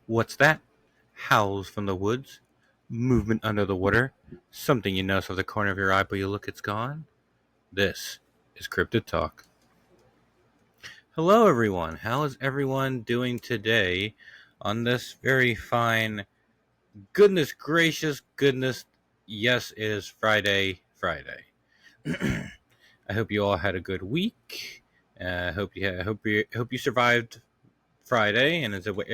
What's that? Howls from the woods, movement under the water, something you notice of the corner of your eye, but you look, it's gone. This is Cryptid Talk. Hello, everyone. How is everyone doing today on this very fine, goodness gracious, goodness, yes, it is Friday. I hope you all had a good week. Hope you survived Friday and we're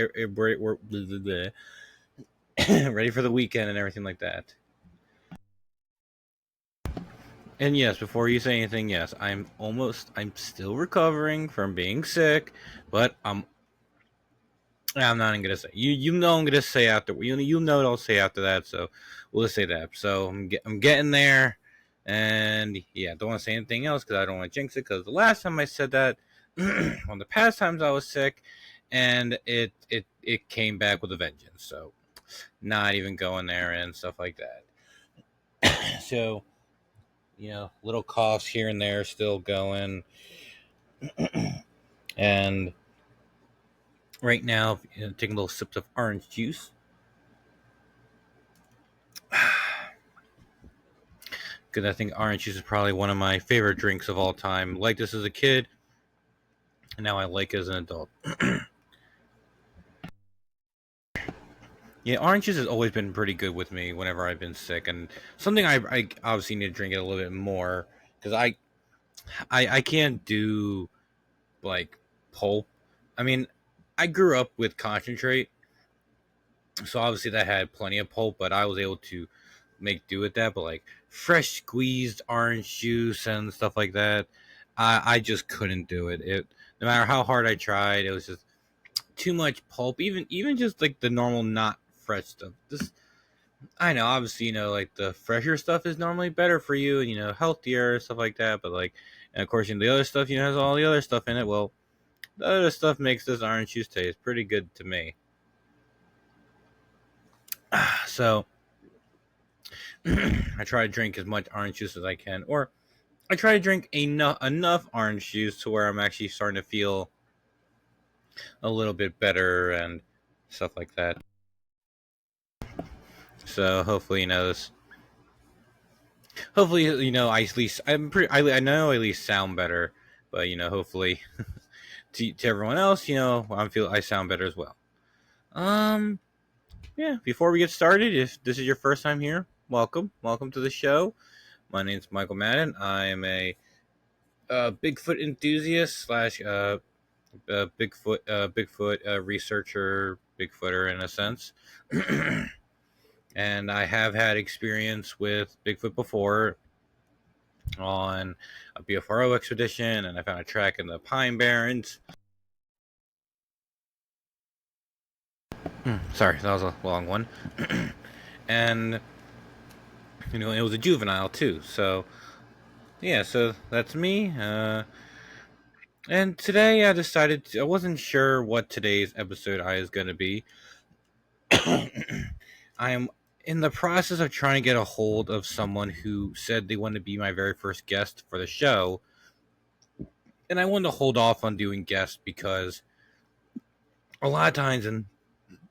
ready for the weekend and everything like that. And yes, before you say anything, yes, I'm still recovering from being sick, but I'm not even gonna say. You know I'm gonna say after you know what I'll say after that. So we'll just say that. So I'm getting there, and yeah, don't want to say anything else because I don't want to jinx it. Because the last time I said that, on the past times I was sick, and it came back with a vengeance. So not even going there and stuff like that. So little coughs here and there still going, and right now taking little sips of orange juice. Because I think orange juice is probably one of my favorite drinks of all time. Like this as a kid, and now I like it as an adult. Yeah, orange juice has always been pretty good with me whenever I've been sick, and something I obviously need to drink it a little bit more because I can't do like pulp. I mean, I grew up with concentrate, so obviously that had plenty of pulp, but I was able to make do with that. But like fresh squeezed orange juice and stuff like that, I just couldn't do it. It no matter how hard I tried, it was just too much pulp. Even just like the normal not fresh stuff. This I know, obviously, like the fresher stuff is normally better for you and healthier stuff like that. But like, and of course, the other stuff has all the other stuff in it. Well, the other stuff makes this orange juice taste pretty good to me. So I try to drink as much orange juice as I can, or I try to drink enough orange juice to where I'm actually starting to feel a little bit better and stuff like that. So hopefully, this. Hopefully, I at least I know I at least sound better, but hopefully to everyone else, I sound better as well. Um, yeah. Before we get started, if this is your first time here, welcome to the show. My name's Michael Madden. I am a Bigfoot enthusiast slash Bigfoot researcher, Bigfooter in a sense. And I have had experience with Bigfoot before on a BFRO expedition, and I found a track in the Pine Barrens. Sorry, that was a long one. And it was a juvenile too. So yeah, so that's me. And today I wasn't sure what today's episode I is going to be. I am in the process of trying to get a hold of someone who said they wanted to be my very first guest for the show. And I wanted to hold off on doing guests because a lot of times in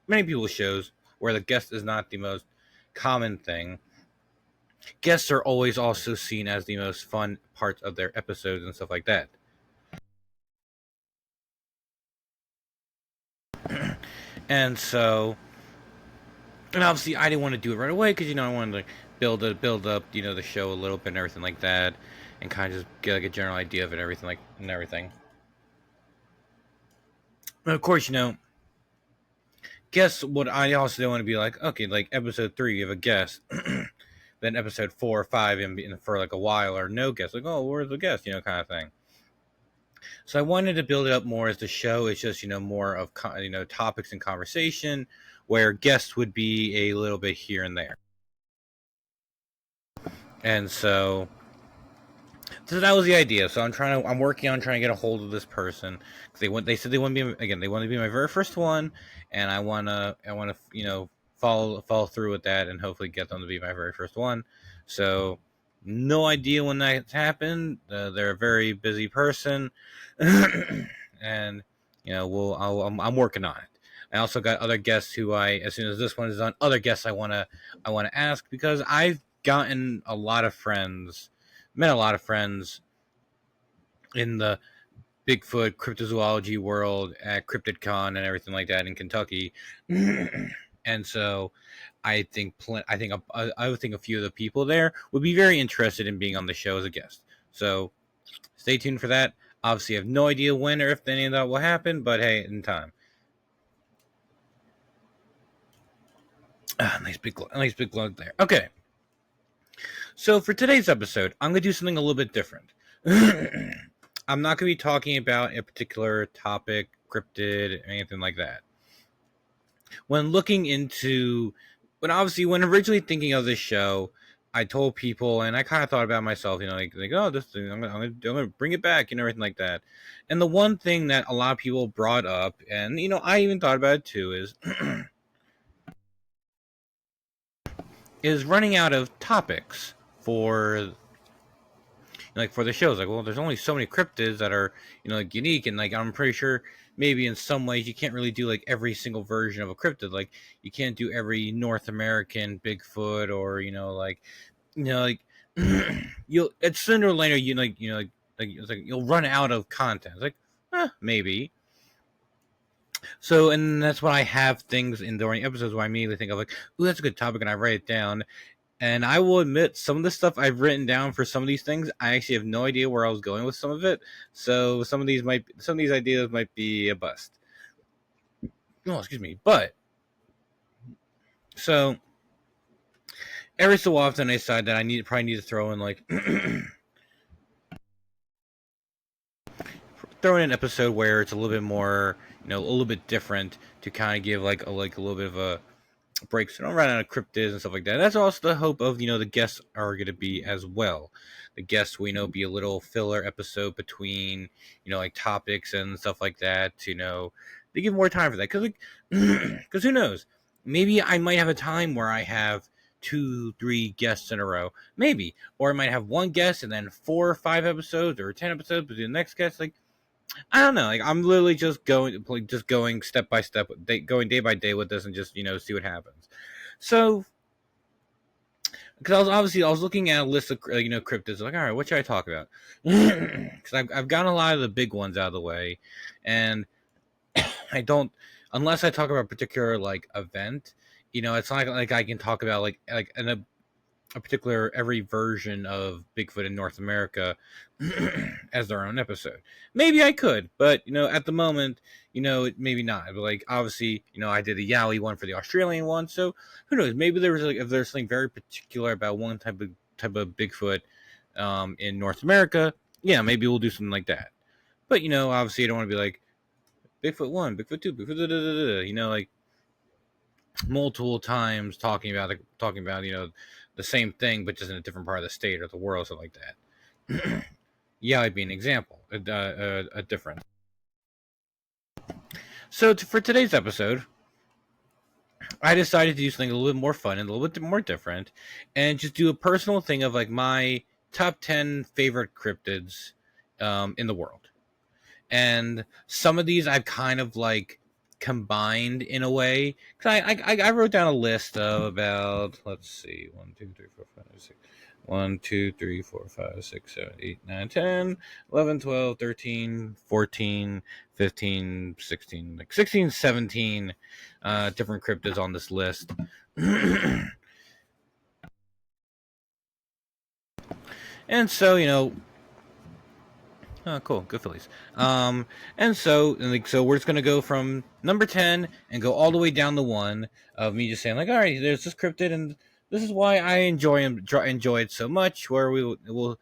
many people's shows where the guest is not the most common thing, guests are always also seen as the most fun parts of their episodes and stuff like that. And so, and obviously I didn't want to do it right away because I wanted to build up the show a little bit and everything like that, and kind of just get like a general idea of it, and everything. But of course, guess what? I also don't want to be like, okay, like episode 3 you have a guest, then episode 4 or 5 and for like a while or no guest, like, oh, where's the guest, kind of thing. So I wanted to build it up more as the show is just more of topics and conversation, where guests would be a little bit here and there. And so that was the idea. So I'm working on trying to get a hold of this person. They said they want to be, again, they want to be my very first one, and I want to follow through with that and hopefully get them to be my very first one. So no idea when that happened. They're a very busy person, and I'm working on it. I also got other guests who as soon as this one is done, other guests I wanna ask, because I've gotten a lot of friends, met a lot of friends in the Bigfoot cryptozoology world at Cryptid Con and everything like that in Kentucky. And so I would think a few of the people there would be very interested in being on the show as a guest. So stay tuned for that. Obviously, I have no idea when or if any of that will happen, but hey, in time. Nice big glug there. Okay, so for today's episode, I'm gonna do something a little bit different. I'm not gonna be talking about a particular topic, cryptid, anything like that. When looking into, when originally thinking of this show, I told people, and I kind of thought about myself, like oh, this thing, I'm gonna bring it back, everything like that. And the one thing that a lot of people brought up, and I even thought about it too, is is running out of topics for for the shows. Like, well, there's only so many cryptids that are like unique, and like I'm pretty sure maybe in some ways you can't really do like every single version of a cryptid. Like you can't do every North American Bigfoot, or like you'll it's sooner or later it's like you'll run out of content. It's like maybe. So, and that's why I have things in during episodes where I immediately think of like, ooh, that's a good topic, and I write it down. And I will admit, some of the stuff I've written down for some of these things, I actually have no idea where I was going with some of it. So some of these ideas might be a bust. Oh, excuse me. But so every so often, I decide that probably need to throw in like throw in an episode where it's a little bit more, a little bit different, to kind of give like a little bit of a break, so don't run out of cryptids and stuff like that. That's also the hope of the guests are going to be as well. The guests be a little filler episode between like topics and stuff like that. They give more time for that, because who knows? Maybe I might have a time where I have 2-3 guests in a row, maybe, or I might have one guest and then 4 or 5 episodes or 10 episodes, but the next guest, like, I don't know. Like I'm literally just going step by step, going day by day with this, and just see what happens. So, because I was looking at a list of cryptids, like, all right, what should I talk about? Because I've gotten a lot of the big ones out of the way, and I don't, unless I talk about a particular like event. It's not like I can talk about like a particular every version of Bigfoot in North America as their own episode. Maybe I could, but at the moment, maybe not. But like obviously, I did the Yowie one for the Australian one, so who knows? Maybe if there's something very particular about one type of Bigfoot in North America, yeah, maybe we'll do something like that. But obviously, I don't want to be like Bigfoot 1, Bigfoot 2, Bigfoot da, da, da, da, like multiple times talking about the same thing, but just in a different part of the state or the world, something like that. Yeah, I'd be an example, a difference. So for today's episode, I decided to do something a little bit more fun and a little bit more different, and just do a personal thing of like my top 10 favorite cryptids in the world. And some of these I've kind of like combined in a way, because I wrote down a list of about, let's see, 1 2 3 4 5 6 7 8 9 10 11 12 13 14 15 16, like 16 17 different cryptids on this list. And so oh, cool. Good Phillies. So we're just gonna go from number 10 and go all the way down to 1 of me just saying like, all right, there's this cryptid, and this is why I enjoy it so much. Where we will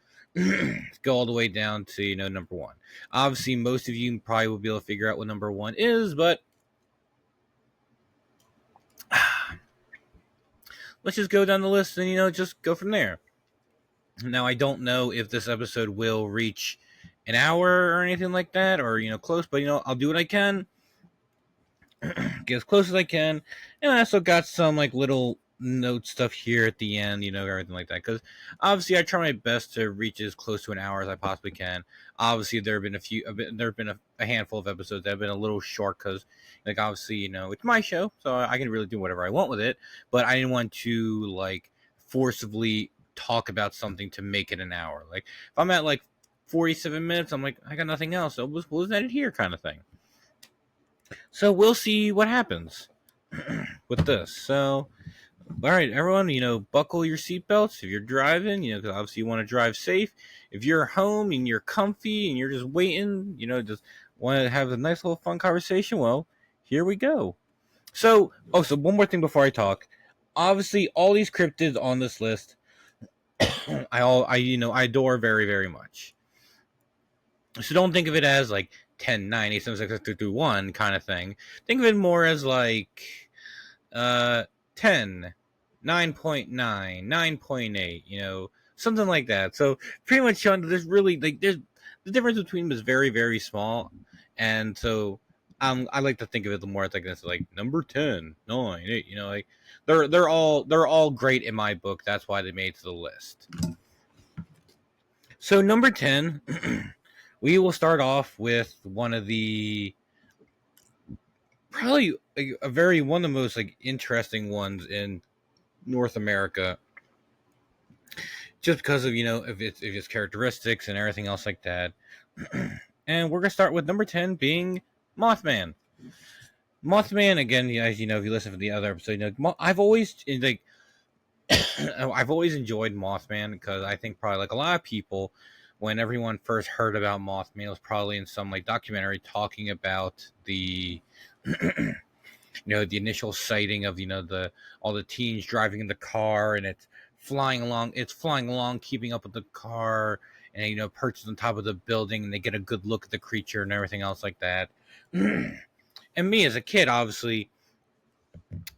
go all the way down to number 1. Obviously, most of you probably will be able to figure out what number 1 is, but let's just go down the list and just go from there. Now, I don't know if this episode will reach an hour or anything like that, or close, but I'll do what I can, get as close as I can. And I also got some like little note stuff here at the end, everything like that. Because obviously, I try my best to reach as close to an hour as I possibly can. Obviously, there have been a handful of episodes that have been a little short because, like, obviously, it's my show, so I can really do whatever I want with it. But I didn't want to like forcibly talk about something to make it an hour. Like, if I'm at like 47 minutes, I'm like, I got nothing else, so we'll end it here, kind of thing. So we'll see what happens with this. So, all right, everyone, buckle your seatbelts if you're driving, because obviously you want to drive safe. If you're home and you're comfy and you're just waiting, just want to have a nice little fun conversation, well, here we go. So, so one more thing before I talk. Obviously, all these cryptids on this list, I adore very, very much. So don't think of it as like 10, 9, 8, 7, 6, 5, 4, 3, 2, 1 kind of thing. Think of it more as like 10, 9.9, 9.8, something like that. So pretty much, there's really there's the difference between them is very, very small, and so I like to think of it more as like this, like number 10, 9, 8. Like they're all great in my book. That's why they made it to the list. So number 10, we will start off with one of the probably one of the most like interesting ones in North America, just because of of its characteristics and everything else like that. And we're gonna start with number 10 being Mothman. Mothman, again, as you know, if you listen to the other episode, I've always I've always enjoyed Mothman because I think probably like a lot of people, when everyone first heard about Mothman, it was probably in some like documentary talking about the the initial sighting of all the teens driving in the car, and it's flying along, keeping up with the car, and perches on top of the building, and they get a good look at the creature and everything else like that. And me as a kid, obviously,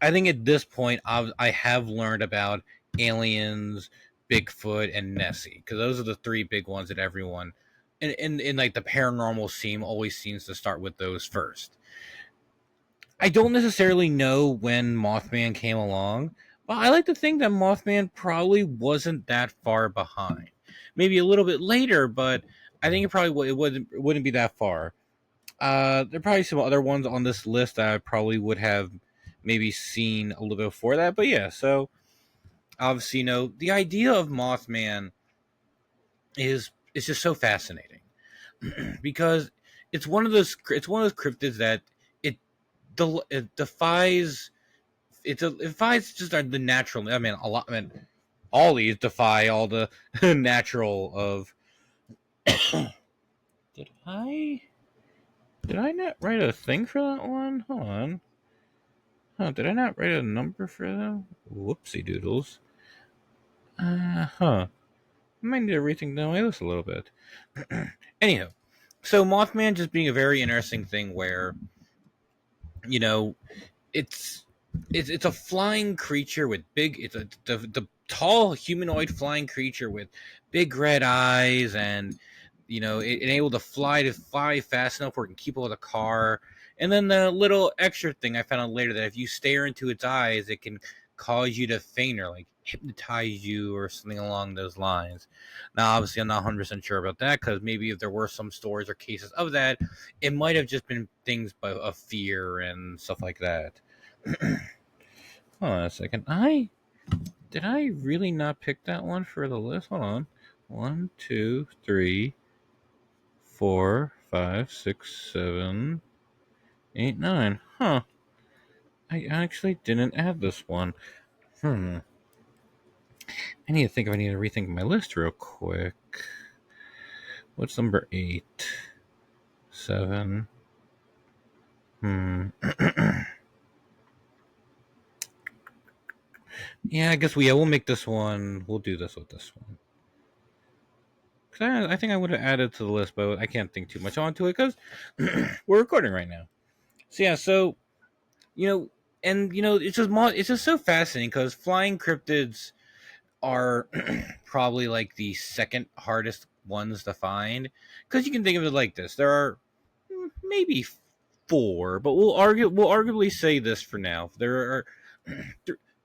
I think at this point I have learned about aliens, Bigfoot, and Nessie, because those are the three big ones that everyone in like the paranormal scene always seems to start with those first. I don't necessarily know when Mothman came along, but I like to think that Mothman probably wasn't that far behind. Maybe a little bit later, but I think it wouldn't be that far. There are probably some other ones on this list that I probably would have maybe seen a little bit before that, but yeah. So obviously, the idea of Mothman is just so fascinating because it's one of those cryptids that it defies it defies just the natural. I mean, all these defy all the natural of. did I did I not write a thing for that one? Hold on. Did I not write a number for them? Whoopsie doodles. I might need to rethink my list a little bit. Anyhow, so Mothman just being a very interesting thing where you know it's it's a flying creature with big. It's the tall humanoid flying creature with big red eyes, and it able to fly fast enough where it can keep up with a car. And then the little extra thing I found out later, that if you stare into its eyes, it can cause you to faint or like hypnotize you or something along those lines. Now, obviously, I'm not 100% sure about that, because maybe if there were some stories or cases of that, it might have just been things of fear and stuff like that. Hold on a second. Did I really not pick that one for the list? Hold on. 1, 2, 3, 4, 5, 6, 7, 8, 9. I actually didn't add this one. I need to think if I need to rethink my list real quick. What's number 8? 7. Yeah, I guess we'll make this one. We'll do this with this one. Cause I think I would have added to the list, but I can't think too much onto it because we're recording right now. So yeah, it's just so fascinating because flying cryptids are probably like the second hardest ones to find, because you can think of it like this: there are maybe 4, but we'll arguably say this for now. There are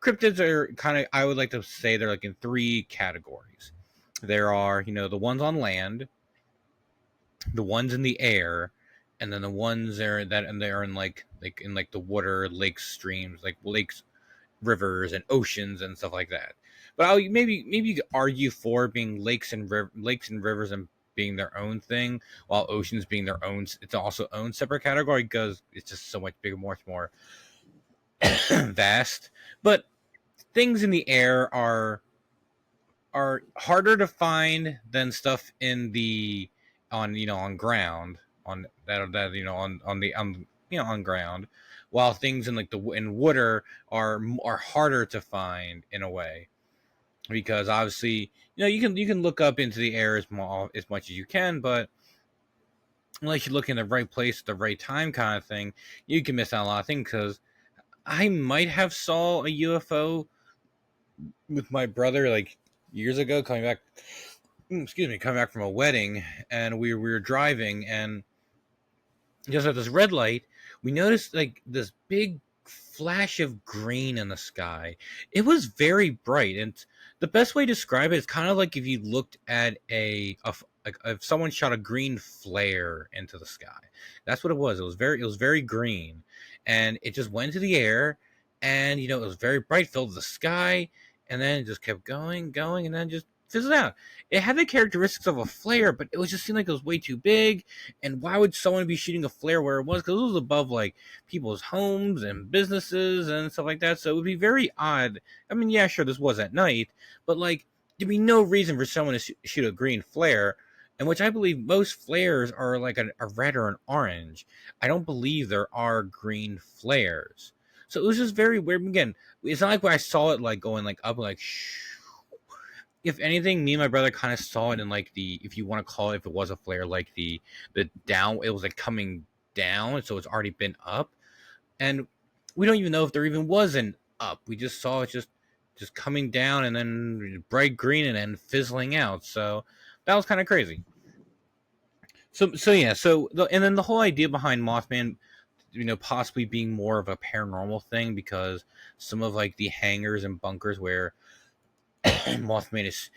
cryptids are kind of, I would like to say they're like in three categories. There are, the ones on land, the ones in the air, and then the ones there that and they're in like in like the water, lakes, streams, like lakes, rivers, and oceans and stuff like that. But maybe you could argue for being lakes and rivers and being their own thing, while oceans being their own. It's also own separate category because it's just so much bigger, much more vast. But things in the air are harder to find than stuff in the on ground on ground, while things in like the in water are harder to find in a way, because obviously you can look up into the air as much as you can, but unless you look in the right place at the right time kind of thing, you can miss out on a lot of things. Because I might have saw a UFO with my brother like years ago coming back, coming back from a wedding, and we were driving, and just at this red light, we noticed like this big flash of green in the sky. It was very bright, and the best way to describe it is kind of like if you looked at like if someone shot a green flare into the sky. That's what it was. It was very green, and it just went into the air, and it was very bright, filled the sky, and then it just kept going, and then just fizzled out. It had the characteristics of a flare, but it was just seemed like it was way too big. And why would someone be shooting a flare where it was? Because it was above like people's homes and businesses and stuff like that. So it would be very odd. I mean, yeah, sure, this was at night, but like there'd be no reason for someone to shoot a green flare. And which I believe most flares are like a red or an orange. I don't believe there are green flares. So it was just very weird. Again, it's not like when I saw it like going like up like shh. If anything, me and my brother kind of saw it in like the, if you want to call it, if it was a flare, like the down, it was like coming down, so it's already been up, and we don't even know if there even was an up. We just saw it just coming down and then bright green and then fizzling out. So that was kind of crazy. So yeah, and then the whole idea behind Mothman, possibly being more of a paranormal thing, because some of like the hangars and bunkers where Mothman is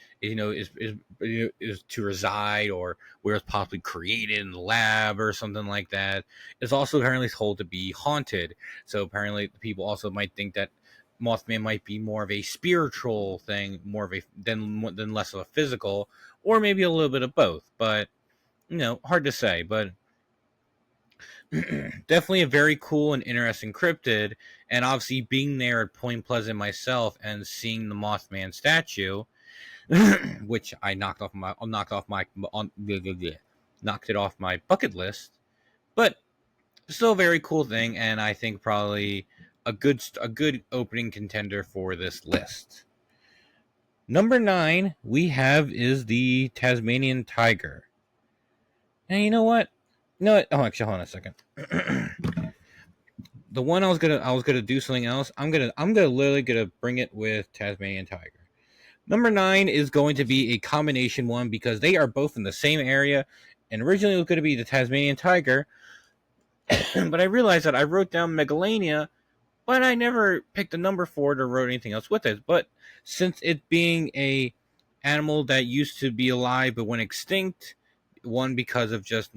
to reside, or where it's possibly created in the lab or something like that, is also apparently told to be haunted. So apparently, the people also might think that Mothman might be more of a spiritual thing, more of a than less of a physical, or maybe a little bit of both. But hard to say. But definitely a very cool and interesting cryptid, and obviously being there at Point Pleasant myself and seeing the Mothman statue, which I knocked it off my bucket list, but still a very cool thing, and I think probably a good opening contender for this list. Number 9 we have is the Tasmanian tiger. And you know what? No, oh, actually, hold on a second. The one I was gonna do something else. I'm gonna literally gonna bring it with Tasmanian tiger. Number 9 is going to be a combination one, because they are both in the same area, and originally it was going to be the Tasmanian tiger, but I realized that I wrote down Megalania, but I never picked a number for it or wrote anything else with it. But since it being a animal that used to be alive but went extinct, one because of just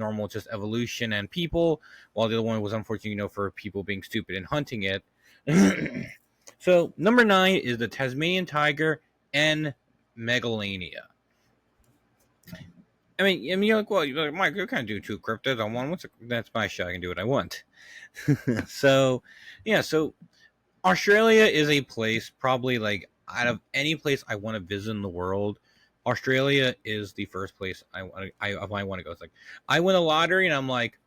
evolution and people, while the other one was unfortunate, for people being stupid and hunting it. So number 9 is the Tasmanian tiger and Megalania. I mean, you're like, well, you're like, Mike, you can't do two cryptids on one. That's my show. I can do what I want. So, yeah. So Australia is a place, probably like out of any place I want to visit in the world, Australia is the first place I want to go. It's like I win a lottery and I'm like,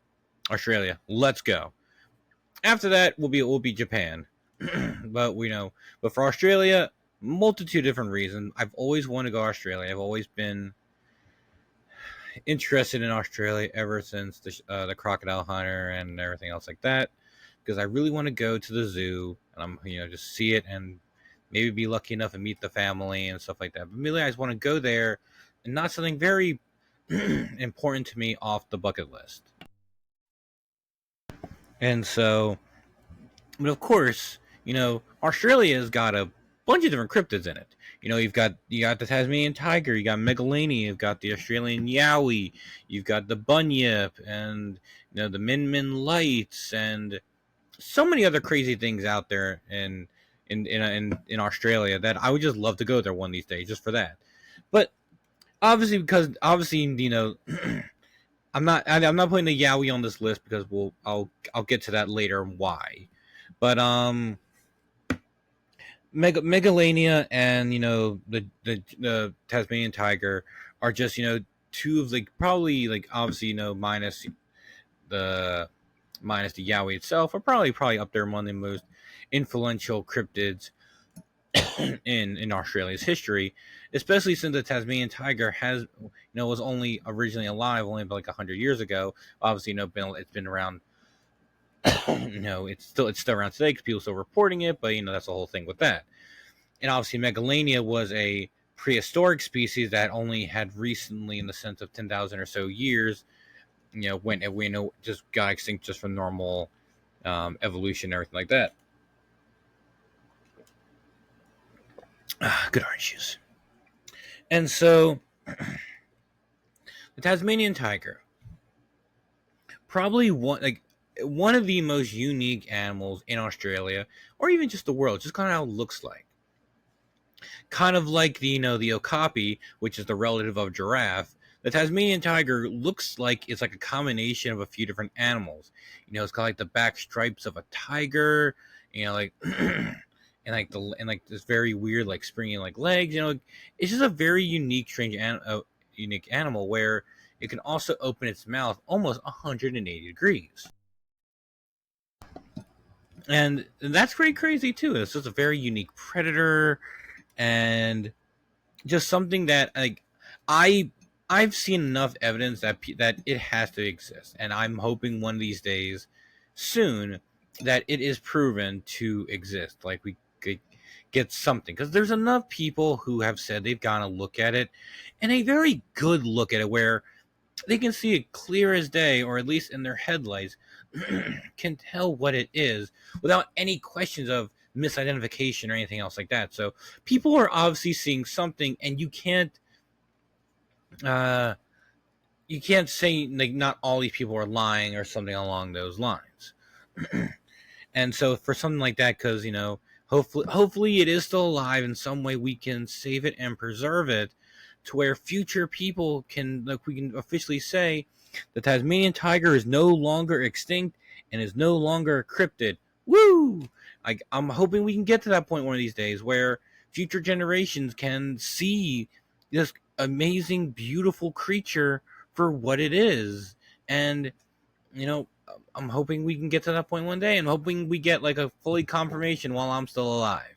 Australia, let's go. After that, will be Japan. But but for Australia, multitude of different reasons. I've always wanted to go to Australia. I've always been interested in Australia ever since the crocodile hunter and everything else like that, because I really want to go to the zoo and just see it, and maybe be lucky enough to meet the family and stuff like that. But really, I just want to go there, and not something very important to me off the bucket list. And so, but of course, Australia's got a bunch of different cryptids in it. You got the Tasmanian tiger, you got Megalania, you've got the Australian yowie, you've got the bunyip, and the Min Min lights, and so many other crazy things out there in Australia that I would just love to go there one of these days just for that. But obviously I'm not putting the Yowie on this list because I'll get to that later why. But Megalania and the Tasmanian tiger are just two of like probably like obviously the minus the Yowie itself are probably up there among the most influential cryptids in Australia's history, especially since the Tasmanian tiger was only originally alive only about like 100 years ago. Obviously, it's been around. It's still around today because people are still reporting it, but that's the whole thing with that. And obviously, Megalania was a prehistoric species that only had recently, in the sense of 10,000 or so years, when we just got extinct just from normal evolution and everything like that. Good orange juice. And so, the Tasmanian tiger, probably one of the most unique animals in Australia, or even just the world, just kind of how it looks like. Kind of like the okapi, which is the relative of giraffe. The Tasmanian tiger looks like it's like a combination of a few different animals. It's got like the back stripes of a tiger, like and this very weird like springy like legs. It's just a very unique, strange unique animal where it can also open its mouth almost 180 degrees. And that's pretty crazy too. It's just a very unique predator, and just something that like I I've seen enough evidence that it has to exist, and I'm hoping one of these days, soon, that it is proven to exist. Like we could get something, because there's enough people who have said they've gone to look at it, and a very good look at it where they can see it clear as day, or at least in their headlights, can tell what it is without any questions of misidentification or anything else like that. So people are obviously seeing something, and uh, you can't say like not all these people are lying or something along those lines. And so for something like that, because hopefully it is still alive in some way, we can save it and preserve it to where future people can, like, we can officially say the Tasmanian tiger is no longer extinct and is no longer a cryptid. Woo! I'm hoping we can get to that point one of these days where future generations can see this amazing, beautiful creature for what it is. And, you know, I'm hoping we can get to that point one day, and hoping we get like a fully confirmation while I'm still alive.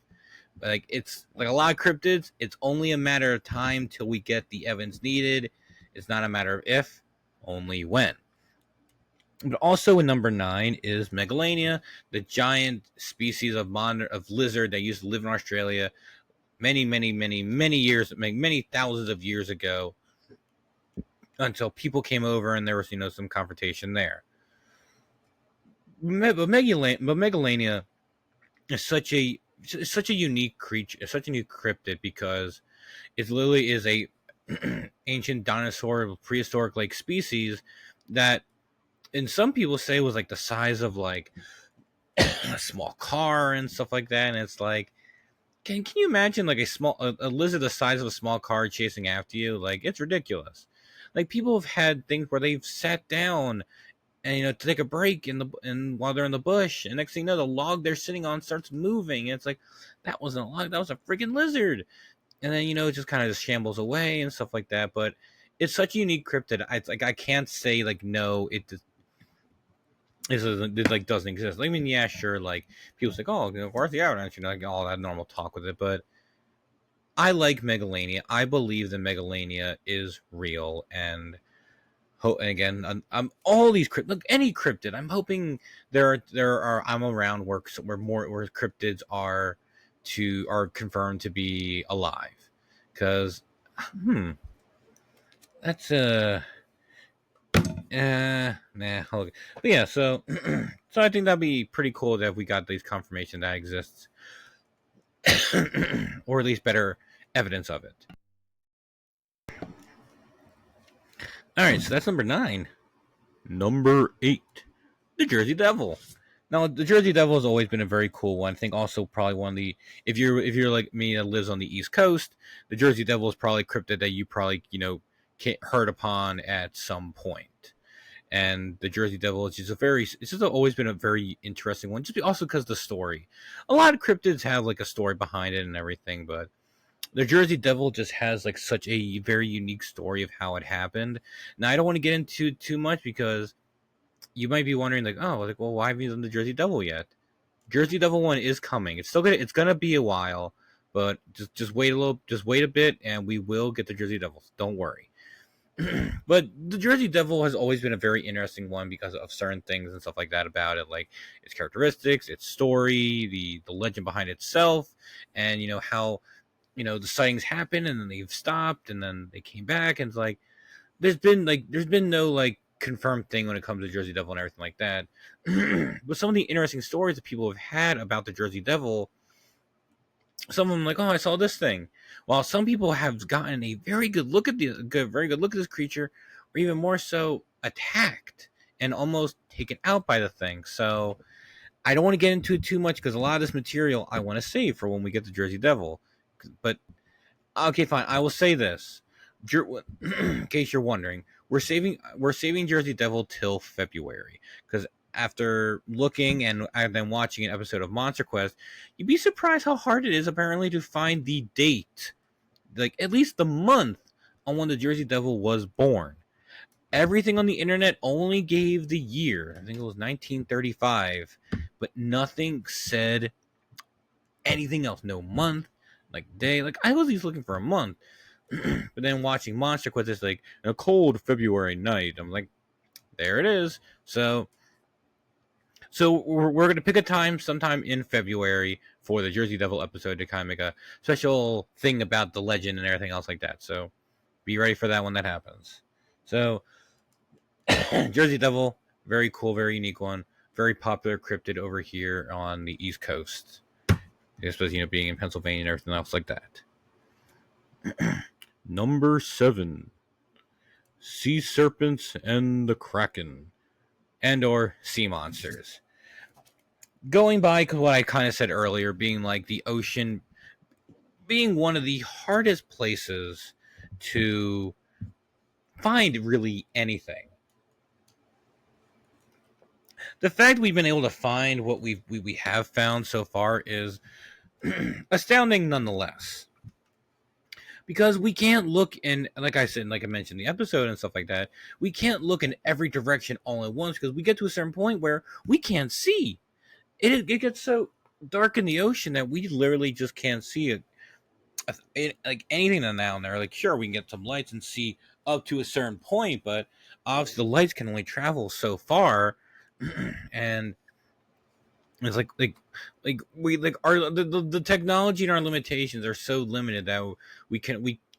Like, it's like a lot of cryptids, it's only a matter of time till we get the evidence needed. It's not a matter of if, only when. But also in number 9 is Megalania, the giant species of lizard that used to live in Australia many, many, many, many years, many thousands of years ago, until people came over and there was some confrontation there. But Megalania is such a unique creature, it's such a unique cryptid, because it literally is a ancient dinosaur, prehistoric like species that, and some people say, was like the size of like a small car and stuff like that. And it's like, can you imagine like a lizard the size of a small car chasing after you? Like, it's ridiculous. Like, people have had things where they've sat down and to take a break while they're in the bush, and next thing you know, the log they're sitting on starts moving, and it's like, that wasn't a log, that was a freaking lizard. And then it just kind of just shambles away and stuff like that. But it's such a unique cryptid. I can't say like no, it like doesn't exist. I mean, yeah, sure. Like, people say, oh, where's the evidence? Like all that normal talk with it. But I like Megalania. I believe that Megalania is real, and again, I'm all these look, any cryptid. I'm hoping there are I'm around where cryptids are confirmed to be alive, because that's Nah. Okay. But yeah, so so I think that'd be pretty cool that we got these confirmation that exists, or at least better evidence of it. All right, so that's number 9. Number 8, the Jersey Devil. Now, the Jersey Devil has always been a very cool one. I think also probably one of the, if you're like me that lives on the East Coast, the Jersey Devil is probably cryptid that you probably heard upon at some point. And the Jersey Devil is just it's just always been a very interesting one. Just also because the story, a lot of cryptids have like a story behind it and everything, but the Jersey Devil just has like such a very unique story of how it happened. Now, I don't want to get into too much because you might be wondering, like, oh, like, well, why haven't you done the Jersey Devil yet? Jersey Devil one is coming. It's gonna be a while, but just wait just wait a bit, and we will get the Jersey Devils. Don't worry. But the Jersey Devil has always been a very interesting one because of certain things and stuff like that about it, like its characteristics, its story, the legend behind itself, and how the sightings happen and then they've stopped and then they came back, and it's like there's been no like confirmed thing when it comes to Jersey Devil and everything like that. But some of the interesting stories that people have had about the Jersey Devil, some of them like, oh, I saw this thing. While some people have gotten a very good look at this creature, or even more so, attacked and almost taken out by the thing. So I don't want to get into it too much because a lot of this material I want to save for when we get to Jersey Devil. But okay, fine. I will say this, in case you're wondering, we're saving Jersey Devil till February because after looking and then watching an episode of Monster Quest, you'd be surprised how hard it is apparently to find the date, like at least the month on when the Jersey Devil was born. Everything on the internet only gave the year. I think it was 1935, but nothing said anything else. No month, like day. Like I was just looking for a month, but then watching Monster Quest, it's like a cold February night. I'm like, there it is. So we're gonna pick a time sometime in February for the Jersey Devil episode to kind of make a special thing about the legend and everything else like that. So be ready for that when that happens. So Jersey Devil, very cool, very unique one, very popular cryptid over here on the East Coast, especially being in Pennsylvania and everything else like that. Number 7, sea serpents and the kraken, and or sea monsters. Going by what I kind of said earlier, being like the ocean being one of the hardest places to find really anything. The fact we've been able to find what we have found so far is astounding nonetheless. Because we can't look in, like I said, like I mentioned in the episode and stuff like that, we can't look in every direction all at once because we get to a certain point where we can't see. It gets so dark in the ocean that we literally just can't see it like anything now and there. Like, sure, we can get some lights and see up to a certain point, but obviously the lights can only travel so far, and it's like we like our the technology and our limitations are so limited that we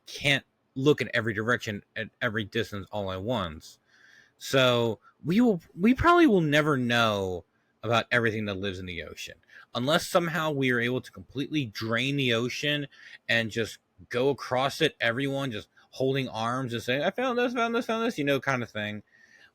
can't look in every direction at every distance all at once. So we probably will never know about everything that lives in the ocean unless somehow we are able to completely drain the ocean and just go across it, everyone just holding arms and saying, I found this, found this, found this, kind of thing.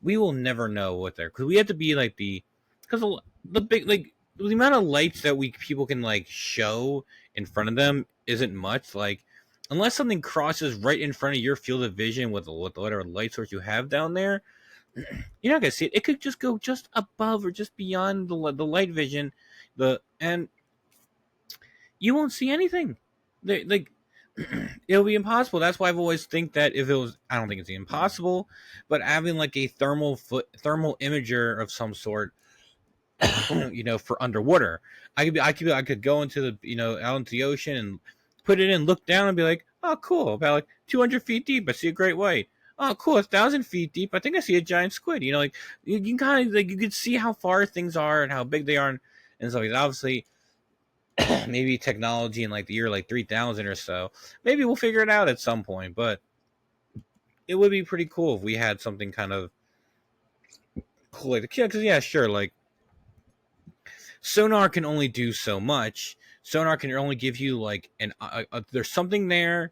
We will never know what they're, because we have to be like because the big, like, the amount of lights that people can like show in front of them isn't much. Like, unless something crosses right in front of your field of vision with whatever light source you have down there, you're not gonna see it. It could just go just above or just beyond the light vision, and you won't see anything. Like it'll be impossible. That's why I've always think that if it was, I don't think it's impossible, but having like a thermal imager of some sort, for underwater, I could go into the out into the ocean and put it in, look down, and be like, oh, cool, about like 200 feet deep, I see a great white. Oh, cool, 1,000 feet deep, I think I see a giant squid. Like you can kind of like you can see how far things are and how big they are, and so obviously. Maybe technology in like the year like 3000 or so, maybe we'll figure it out at some point, but it would be pretty cool if we had something kind of Cool. Yeah, because yeah, sure. Like sonar can only do so much. Sonar can only give you like there's something there,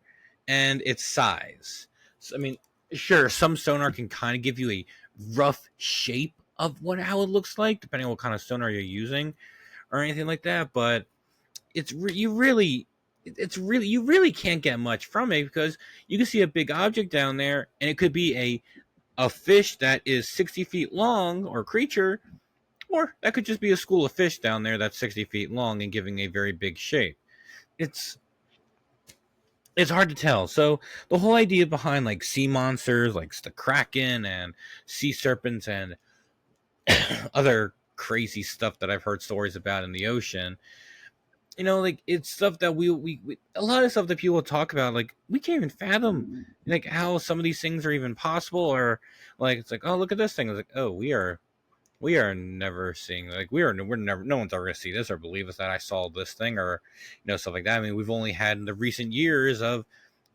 and its size. So, I mean, sure, some sonar can kind of give you a rough shape of what how it looks like, depending on what kind of sonar you're using or anything like that. But you really it's really you really can't get much from it because you can see a big object down there, and it could be a fish that is 60 feet long or creature, or that could just be a school of fish down there that's 60 feet long and giving a very big shape. It's it's hard to tell. So the whole idea behind like sea monsters, like the kraken and sea serpents and other crazy stuff that I've heard stories about in the ocean, like it's stuff that we a lot of stuff that people talk about, like we can't even fathom like how some of these things are even possible, or like it's like, oh, look at this thing. It's like, oh, we are never seeing, like we're never, no one's ever gonna see this or believe us that I saw this thing, or stuff like that. I mean, we've only had in the recent years of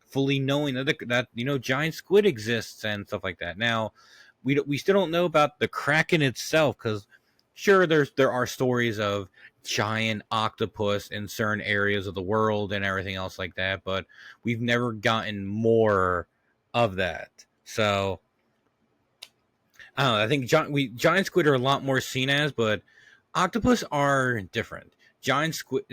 fully knowing that giant squid exists and stuff like that. Now we still don't know about the kraken itself, because sure, there are stories of giant octopus in certain areas of the world and everything else like that, but we've never gotten more of that. So I don't know. I think giant squid are a lot more seen as, but octopus are different. Giant squid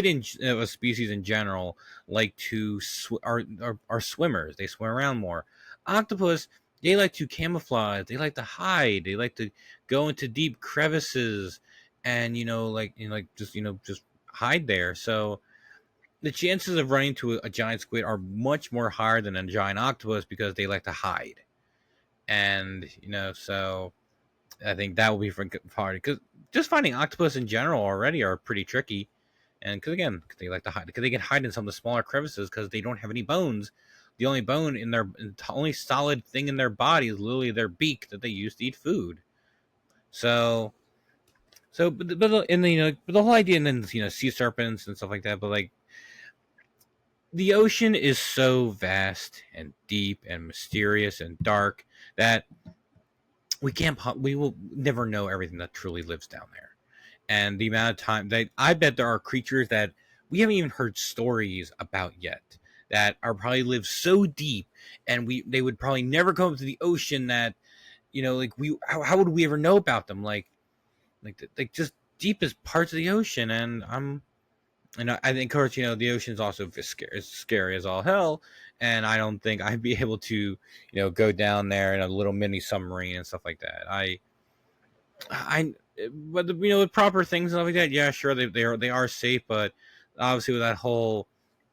in species in general like to are swimmers. They swim around more. Octopus, they like to camouflage. They like to hide. They like to go into deep crevices and just hide there. So the chances of running to a giant squid are much more higher than a giant octopus because they like to hide. And so I think that will be for hard, because just finding octopus in general already are pretty tricky. And because again, they like to hide, because they can hide in some of the smaller crevices because they don't have any bones. The only bone in their only solid thing in their body is literally their beak that they use to eat food. So, but the whole idea, and then sea serpents and stuff like that. But like the ocean is so vast and deep and mysterious and dark that we will never know everything that truly lives down there. And the amount of time that I bet there are creatures that we haven't even heard stories about yet, that are probably live so deep, and they would probably never come up to the ocean, that like how would we ever know about them, like just deepest parts of the ocean. And I think, of course, the ocean is also scary as all hell, and I don't think I'd be able to go down there in a little mini submarine and stuff like that. I but with proper things and stuff like that, yeah, sure, they are safe, but obviously with that whole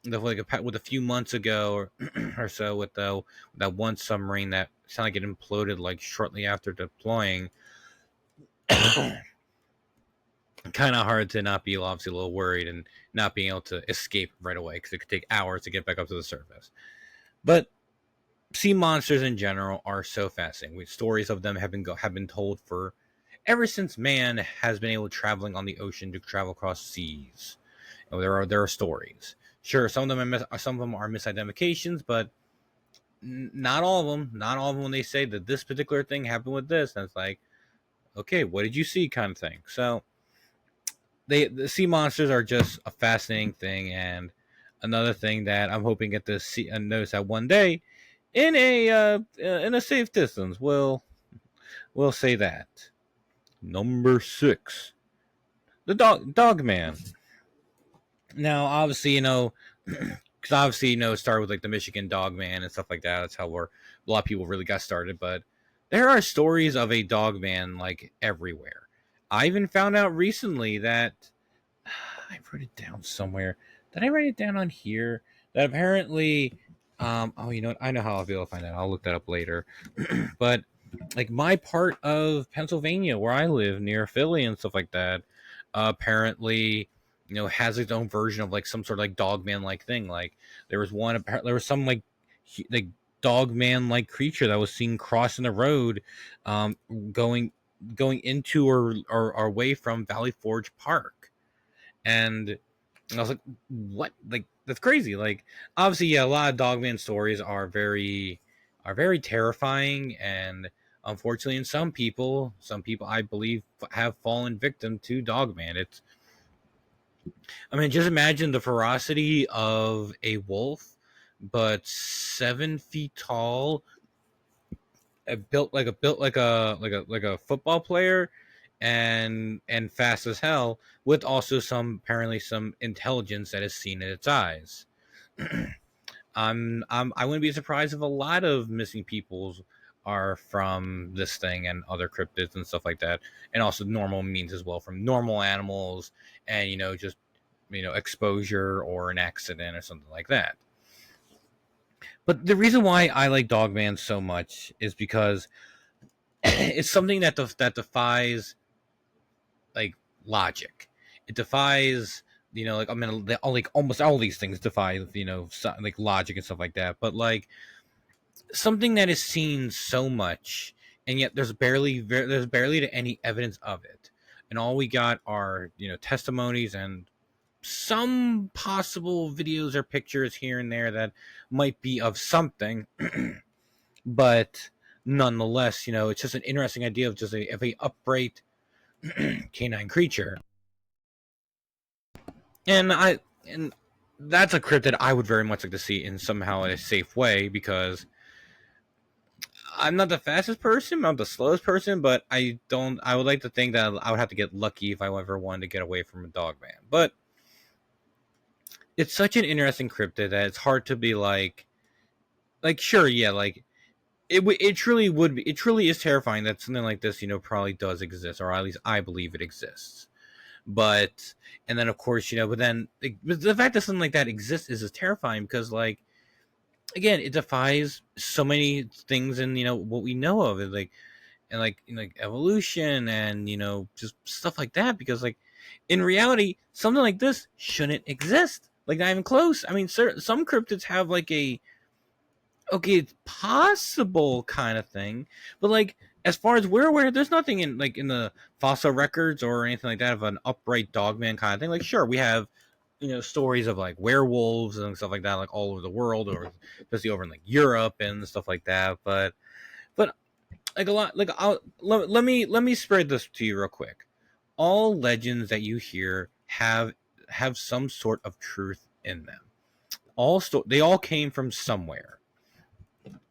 with a few months ago or so, with that one submarine that sounded like it imploded like shortly after deploying. Kind of hard to not be obviously a little worried and not being able to escape right away, because it could take hours to get back up to the surface. But sea monsters in general are so fascinating. Stories of them have been told for ever since man has been able traveling on the ocean to travel across seas. There are stories. Sure, some of them are misidentifications, but not all of them. Not all of them, when they say that this particular thing happened with this, and it's like, okay, what did you see, kind of thing. So the sea monsters are just a fascinating thing, and another thing that I'm hoping get to see and notice that one day in a safe distance. We'll say that. Number 6, the dog man. Now, obviously, because obviously, it started with like the Michigan dog man and stuff like that. That's how a lot of people really got started. But there are stories of a dog man like everywhere. I even found out recently that I wrote it down somewhere. Did I write it down on here? That apparently, oh, you know what? I know how I'll be able to find that. I'll look that up later. But like my part of Pennsylvania, where I live near Philly and stuff like that, apparently, has its own version of like some sort of like dog man like thing. Like there was some like dog man like creature that was seen crossing the road, um, going going into or away from Valley Forge Park. And I was like, what? Like, that's crazy. Like, obviously, yeah, a lot of Dogman stories are very terrifying, and unfortunately, in some people I believe have fallen victim to Dogman. I mean, just imagine the ferocity of a wolf, but 7 feet tall, built like a football player, and fast as hell, with also some apparently some intelligence that is seen in its eyes. I wouldn't be surprised if a lot of missing peoples are from this thing and other cryptids and stuff like that, and also normal means as well from normal animals, and just exposure or an accident or something like that. But the reason why I like Dogman so much is because it's something that defies like logic. It defies like I mean like almost all these things defy like logic and stuff like that. But like something that is seen so much, and yet there's barely any evidence of it, and all we got are testimonies and some possible videos or pictures here and there that might be of something, but nonetheless, it's just an interesting idea of just a upright canine creature, and that's a crypt that I would very much like to see in somehow in a safe way because I'm not the fastest person, I'm not the slowest person, but I don't. I would like to think that I would have to get lucky if I ever wanted to get away from a dog man. But it's such an interesting cryptid that it's hard to be like sure, yeah, like it truly would be. It truly is terrifying that something like this, probably does exist, or at least I believe it exists. But and then of course, but then the fact that something like that exists is just terrifying because like again, it defies so many things and what we know of it, like and like evolution and just stuff like that. Because like in reality, something like this shouldn't exist. Like not even close. I mean, some cryptids have like a okay, it's possible kind of thing, but like as far as we're aware, there's nothing in the fossil records or anything like that of an upright dogman kind of thing. Like sure, we have stories of like werewolves and stuff like that, like all over the world, or especially over in like Europe and stuff like that. But like a lot, like let me spread this to you real quick. All legends that you hear have some sort of truth in them. They all came from somewhere.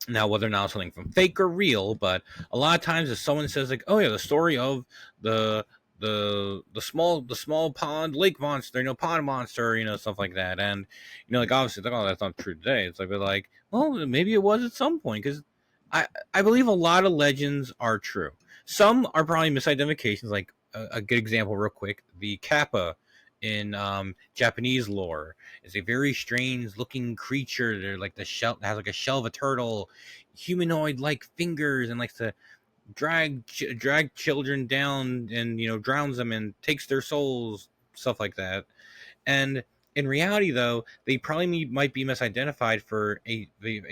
Now whether or not something from fake or real, but a lot of times if someone says like, oh yeah, the story of the the small pond lake monster, pond monster, stuff like that, and like obviously like, oh, that's not true today. It's like, but like, well, maybe it was at some point, because I believe a lot of legends are true. Some are probably misidentifications. Like a good example real quick, the kappa in Japanese lore is a very strange looking creature. They're like the shell has like a shell of a turtle, humanoid like fingers, and likes to drag children down and drowns them and takes their souls, stuff like that. And in reality, though, they probably might be misidentified for a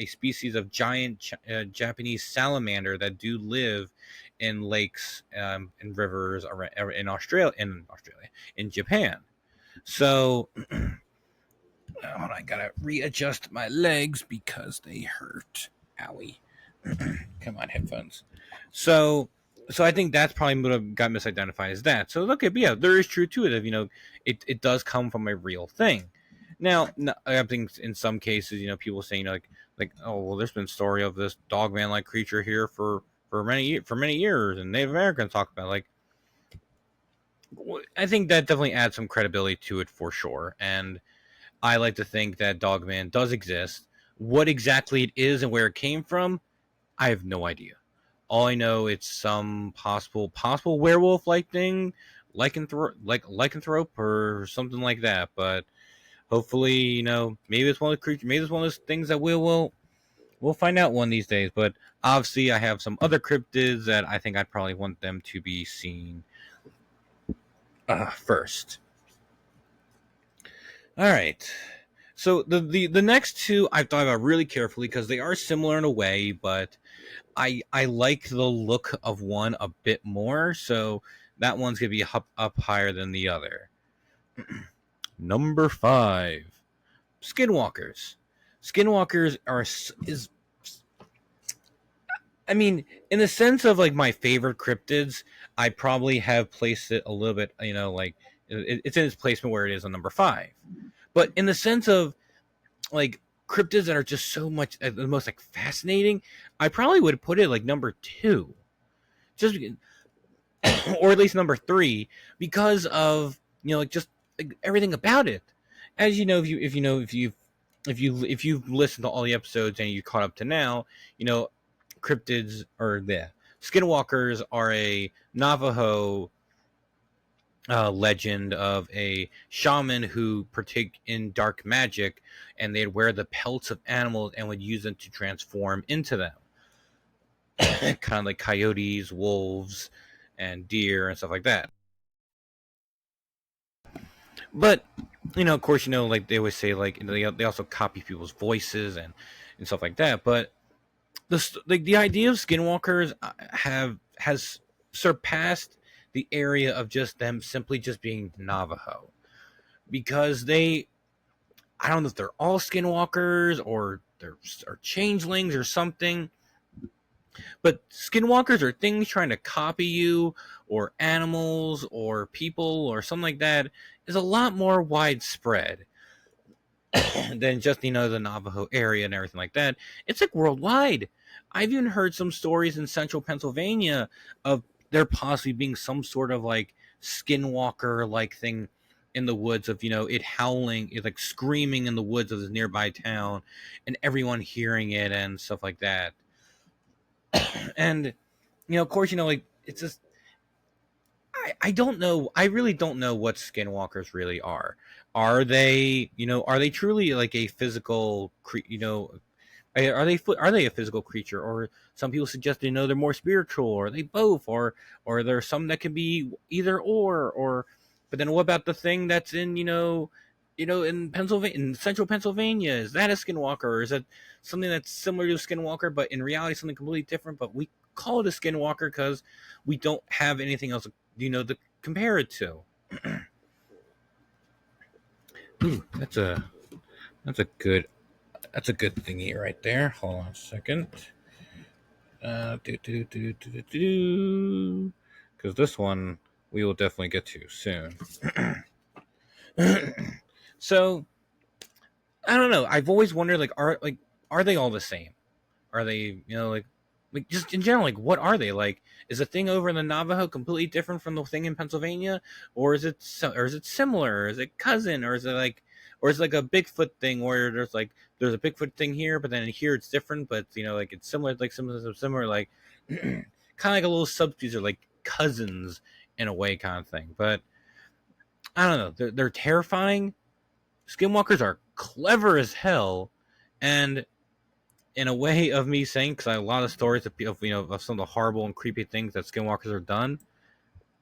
species of giant Japanese salamander that do live in lakes and rivers in Japan. So hold on, I gotta readjust my legs because they hurt. Owie. Come on, headphones. So, so I think that's probably what got misidentified as that. So, okay, but yeah, there is truth to it. Of it does come from a real thing. Now, I think in some cases, people saying like, oh well, there's been story of this dogman like creature here for many years, and Native Americans talk about it. Like, I think that definitely adds some credibility to it for sure. And I like to think that Dogman does exist. What exactly it is and where it came from, I have no idea. All I know it's some possible werewolf like thing, lycanthrope or something like that. But hopefully, maybe it's one of the creatures. Maybe it's one of those things that we'll find out one of these days. But obviously, I have some other cryptids that I think I'd probably want them to be seen first. All right. So the next two I've thought about really carefully because they are similar in a way, but I like the look of one a bit more, so that one's gonna be up higher than the other. Number 5, skinwalkers. Skinwalkers is I mean, in the sense of like my favorite cryptids, I probably have placed it a little bit, like it's in its placement where it is on number 5. But in the sense of like cryptids that are just so much the most like fascinating, I probably would put it like number 2, just or at least number 3, because of like just like, everything about it. As you know, if you've listened to all the episodes and you caught up to now, cryptids or the skinwalkers are a Navajo legend of a shaman who partake in dark magic, and they'd wear the pelts of animals and would use them to transform into them, kind of like coyotes, wolves, and deer and stuff like that. But of course, like they always say, like they also copy people's voices and stuff like that. But the idea of skinwalkers has surpassed the area of just them simply just being Navajo, because I don't know if they're all skinwalkers or they're or changelings or something, but skinwalkers are things trying to copy you, or animals or people or something like that, is a lot more widespread than just the Navajo area and everything like that. It's like worldwide. I've even heard some stories in central Pennsylvania of there possibly being some sort of like skinwalker like thing in the woods, of it howling, it like screaming in the woods of this nearby town, and everyone hearing it and stuff like that. And of course, like it's just I don't know. I really don't know what skinwalkers really are. Are they truly like a physical, are they a physical creature, or some people suggest they're more spiritual, or are they both, or there are some that can be either or. But then what about the thing that's in in Pennsylvania, in central Pennsylvania? Is that a skinwalker, or is it something that's similar to a skinwalker, but in reality something completely different? But we call it a skinwalker because we don't have anything else to compare it to. Ooh, that's a good that's a good thingy right there. Hold on a second. Because this one we will definitely get to soon. So I don't know. I've always wondered, are they all the same? Are they like just in general, like what are they like? Is the thing over in the Navajo completely different from the thing in Pennsylvania, or is it similar? Or is it cousin, or is it like, or is it like a Bigfoot thing where there's a Bigfoot thing here, but then here it's different, but like it's similar, like similar, like kind of like a little subspecies, or like cousins in a way, kind of thing. But I don't know. They're terrifying. Skinwalkers are clever as hell, and in a way of me saying, because I have a lot of stories of some of the horrible and creepy things that skinwalkers are done.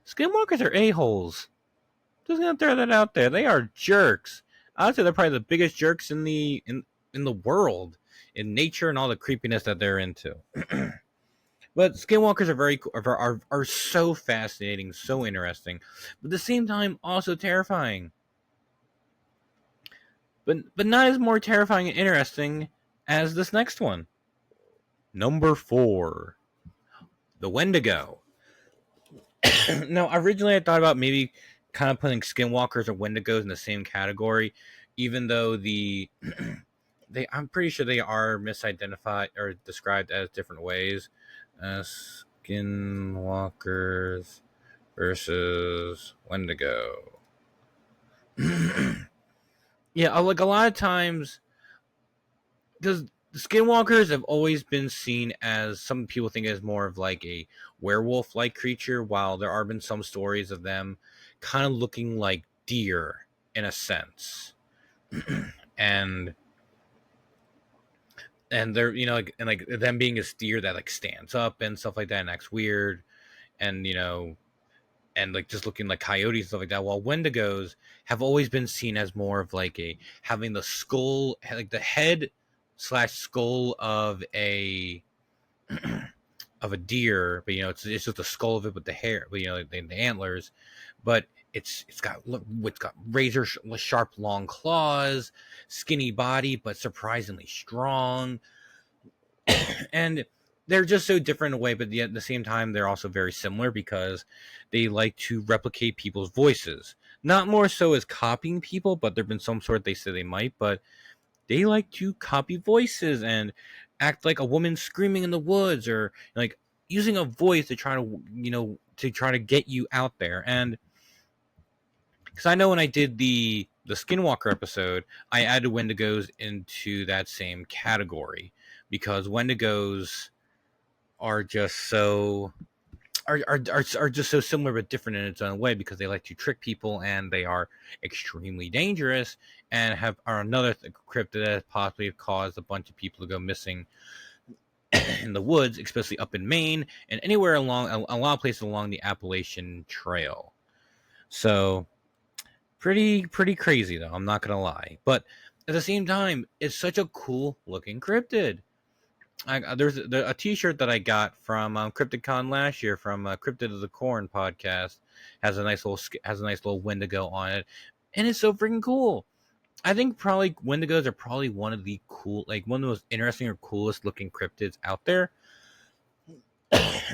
Skinwalkers are a-holes. Just gonna throw that out there. They are jerks. I'd say they're probably the biggest jerks in the world, in nature, and all the creepiness that they're into. But skinwalkers are so fascinating, so interesting, but at the same time also terrifying. But not as more terrifying and interesting as this next one. Number 4, the Wendigo. Now, originally I thought about maybe kind of putting skinwalkers or Wendigos in the same category, even though I'm pretty sure they are misidentified or described as different ways. Skinwalkers versus Wendigo. Yeah, like a lot of times, because the skinwalkers have always been seen as, some people think, as more of like a werewolf like creature, while there have been some stories of them kind of looking like deer in a sense. and they're like them being a steer that like stands up and stuff like that and acts weird, and and like just looking like coyotes and stuff like that, while Wendigos have always been seen as more of like a having the skull, like the head slash skull of a of a deer, but it's just the skull of it with the hair, but the antlers, but it's got razor sharp long claws, skinny body but surprisingly strong, and they're just so different in a way, but yet at the same time they're also very similar because they like to replicate people's voices. Not more so as copying people, but there've been some sort they say they might, but they like to copy voices and act like a woman screaming in the woods, or like using a voice to try to get you out there. And because I know when I did the Skinwalker episode, I added Wendigos into that same category because Wendigos are just so are just so similar but different in its own way, because they like to trick people and they are extremely dangerous, and are another cryptid that possibly have caused a bunch of people to go missing in the woods, especially up in Maine and anywhere along a lot of places along the Appalachian Trail. So pretty crazy though, I'm not gonna lie, but at the same time it's such a cool looking cryptid. There's a T-shirt that I got from CryptidCon last year from Cryptid of the Corn podcast. Has a nice little Wendigo on it, and it's so freaking cool. I think probably Wendigos are probably one of the one of the most interesting or coolest looking cryptids out there,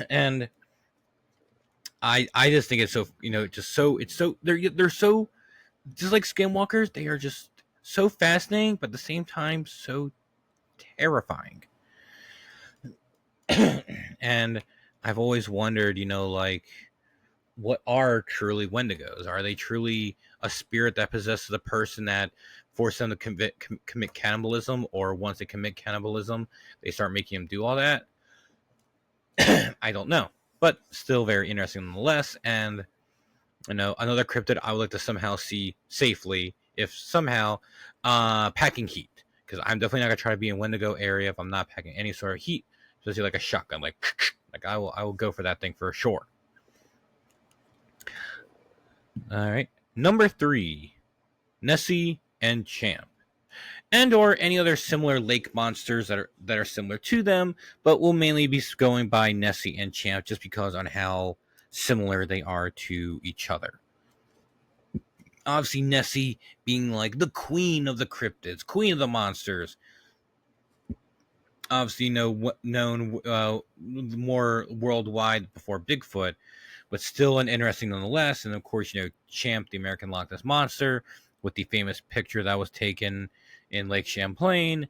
and I just think it's so they're so just like skinwalkers. They are just so fascinating, but at the same time so terrifying. And I've always wondered, like, what are truly Wendigos? Are they truly a spirit that possesses a person that forces them to commit cannibalism, or once they commit cannibalism, they start making them do all that? I don't know, but still very interesting nonetheless. And another cryptid I would like to somehow see safely, if somehow, packing heat, because I'm definitely not gonna try to be in Wendigo area if I'm not packing any sort of heat, especially like a shotgun, like I will go for that thing for sure. All right, number 3, Nessie and Champ, and or any other similar lake monsters that are similar to them, but will mainly be going by Nessie and Champ just because on how similar they are to each other. Obviously, Nessie being like the queen of the cryptids, queen of the monsters. Obviously, known more worldwide before Bigfoot, but still an interesting nonetheless. And of course, Champ, the American Loch Ness Monster, with the famous picture that was taken in Lake Champlain,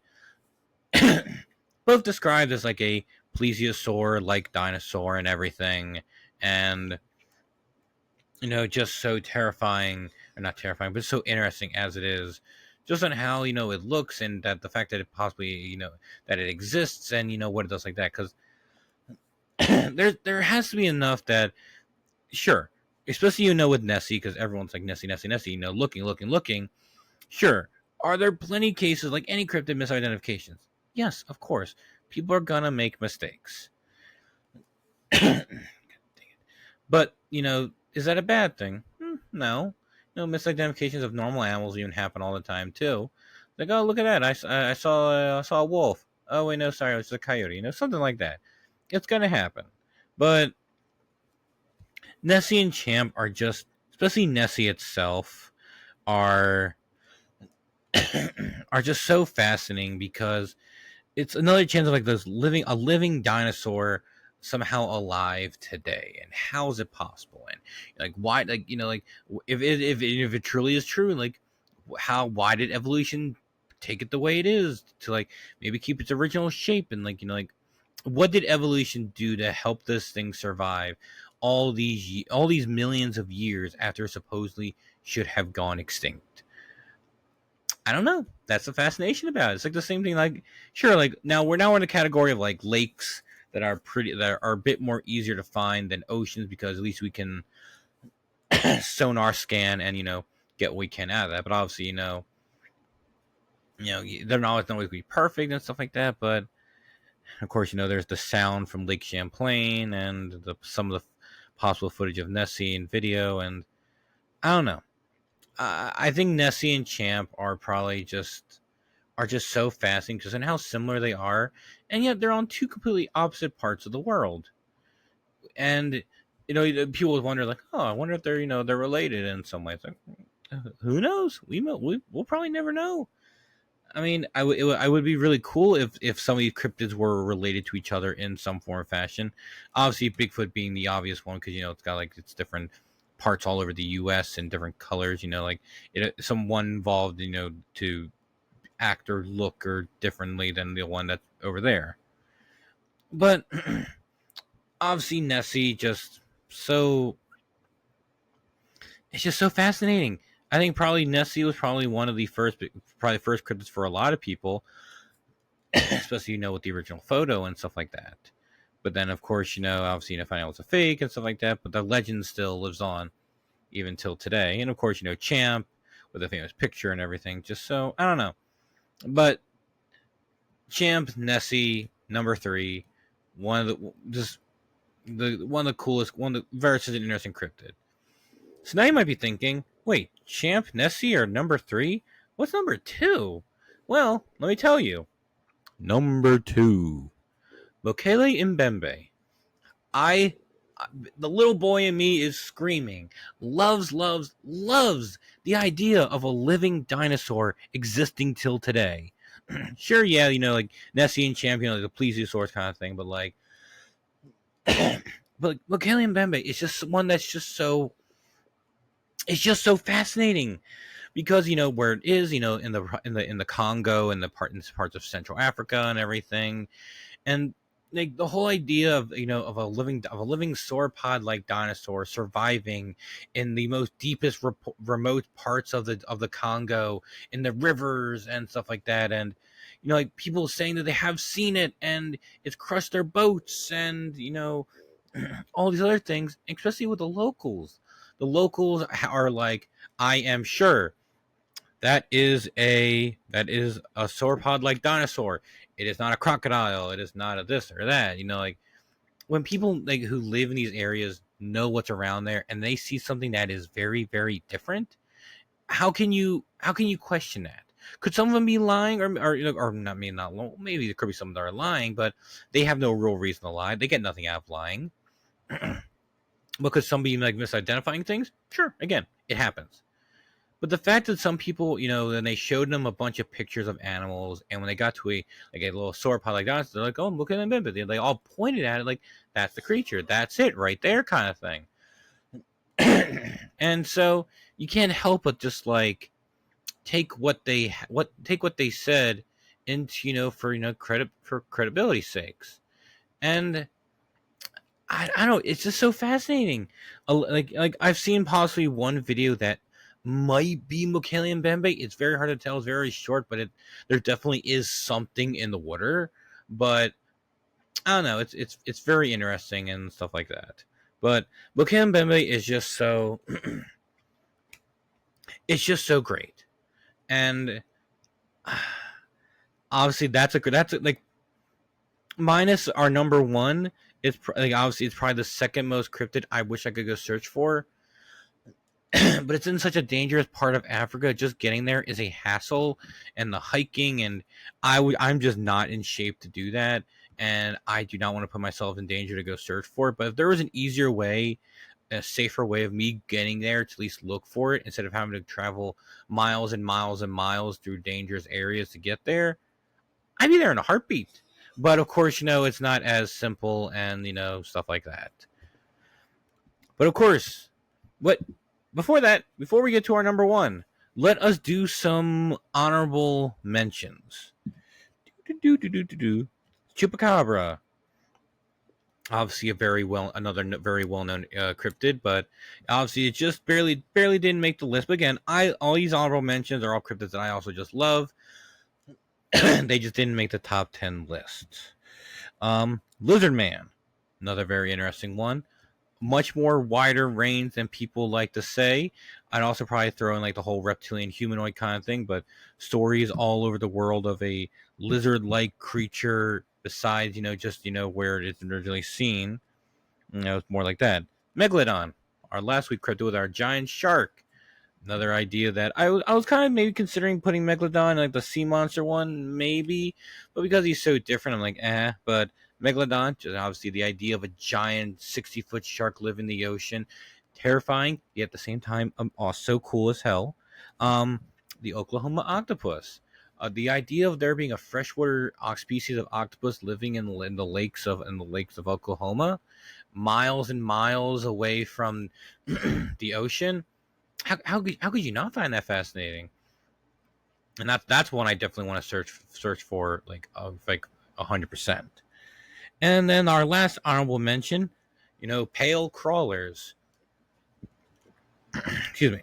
both described as like a plesiosaur-like dinosaur and everything, and just so terrifying, or not terrifying, but so interesting as it is, just on how it looks, and that the fact that it possibly that it exists, and what it does like that, because there has to be enough that, sure, especially with Nessie, because everyone's like Nessie, looking. Sure, are there plenty of cases like any cryptid misidentifications? Yes, of course, people are gonna make mistakes. But is that a bad thing? No. Misidentifications of normal animals even happen all the time too. Like, oh, look at that! I saw a wolf. Oh wait, no, sorry, it was a coyote. Something like that. It's gonna happen. But Nessie and Champ are just, especially Nessie itself, are are just so fascinating, because it's another chance of like a living dinosaur somehow alive today, and how is it possible, and like why, like like if it truly is true, like why did evolution take it the way it is to like maybe keep its original shape, and like what did evolution do to help this thing survive all these millions of years after supposedly should have gone extinct? I don't know. That's the fascination about it. It's like the same thing. Like, sure, like we're now in a category of like lakes that are a bit more easier to find than oceans, because at least we can sonar scan and get what we can out of that. But obviously, they're not always going to be perfect and stuff like that. But of course, there's the sound from Lake Champlain and some of the possible footage of Nessie and video, and I don't know. I think Nessie and Champ are just so fascinating because of how similar they are, and yet they're on two completely opposite parts of the world. And people would wonder, like, oh, I wonder if they're related in some ways. Like, who knows? We'll probably never know. I mean, I would be really cool if some of these cryptids were related to each other in some form or fashion. Obviously, Bigfoot being the obvious one because it's got like its different parts all over the U.S. and different colors. Like someone involved, to act or look or differently than the one that's over there. But obviously, Nessie so it's just so fascinating. I think probably Nessie was probably one of the probably first cryptids for a lot of people, especially with the original photo and stuff like that. But then, of course, obviously, find out it's a fake and stuff like that. But the legend still lives on even till today. And of course, Champ with a famous picture and everything. Just so I don't know, but Champ, Nessie, number 3, one of the coolest, one of the very interesting cryptid. So now you might be thinking, wait, Champ, Nessie are number 3? What's number 2? Well, let me tell you. Number 2, Mokele Mbembe. The little boy in me is screaming, loves the idea of a living dinosaur existing till today. Sure, yeah, like Nessie and Champion, like the plesiosaurus kind of thing, but like, but Mokele Mbembe is just one that's it's just so fascinating because where it is, in the Congo and in parts of Central Africa and everything, and like the whole idea of of a living sauropod like dinosaur surviving in the most deepest remote parts of the Congo, in the rivers and stuff like that, and like people saying that they have seen it and it's crushed their boats, and all these other things, especially with the locals. The locals are like, I am sure that is a sauropod like dinosaur. It is not a crocodile. It is not a this or that. Like when people like who live in these areas know what's around there and they see something that is very, very different, how can you question that? Could some of them be lying, or not? Maybe not. Maybe there could be some that are lying, but they have no real reason to lie. They get nothing out of lying. Because some be like misidentifying things, sure, again, it happens. But the fact that some people, then they showed them a bunch of pictures of animals, and when they got to a little sauropod like that, they're like, "Oh, look at them!" They all pointed at it like, "That's the creature. That's it, right there," kind of thing. And so you can't help but just like take what they said into for credibility sakes, and I don't know. It's just so fascinating. Like I've seen possibly one video that might be Mokele Mbembe. It's very hard to tell. It's very short, but there definitely is something in the water. But I don't know. It's very interesting and stuff like that. But Mokele Mbembe is just so it's just so great, and obviously like minus our number 1. It's like obviously it's probably the second most cryptid I wish I could go search for. But it's in such a dangerous part of Africa. Just getting there is a hassle, and the hiking, and I'm just not in shape to do that, and I do not want to put myself in danger to go search for it. But if there was an easier way, a safer way of me getting there to at least look for it instead of having to travel miles and miles and miles through dangerous areas to get there, I'd be there in a heartbeat. But of course, it's not as simple, and stuff like that. But of course, what before we get to our number 1, let us do some honorable mentions. Chupacabra, obviously another very well known cryptid, but obviously it just barely didn't make the list. But again, all these honorable mentions are all cryptids that I also just love. They just didn't make the top 10 list. Lizard Man, another very interesting one. Much more wider range than people like to say. I'd also probably throw in like the whole reptilian humanoid kind of thing, but stories all over the world of a lizard-like creature besides, just, where it is originally seen. It's more like that. Megalodon, our last week cryptid with our giant shark. Another idea that I was kind of maybe considering putting Megalodon, like the sea monster one, maybe, but because he's so different, I'm like, But Megalodon, just obviously the idea of a giant 60-foot shark living in the ocean, terrifying, yet at the same time, so cool as hell. The Oklahoma octopus, The idea of there being a freshwater species of octopus living in the lakes of Oklahoma, miles and miles away from the ocean. How could you not find that fascinating? And that's one I definitely want to search for, like 100%. And then our last honorable mention, pale crawlers. Excuse me.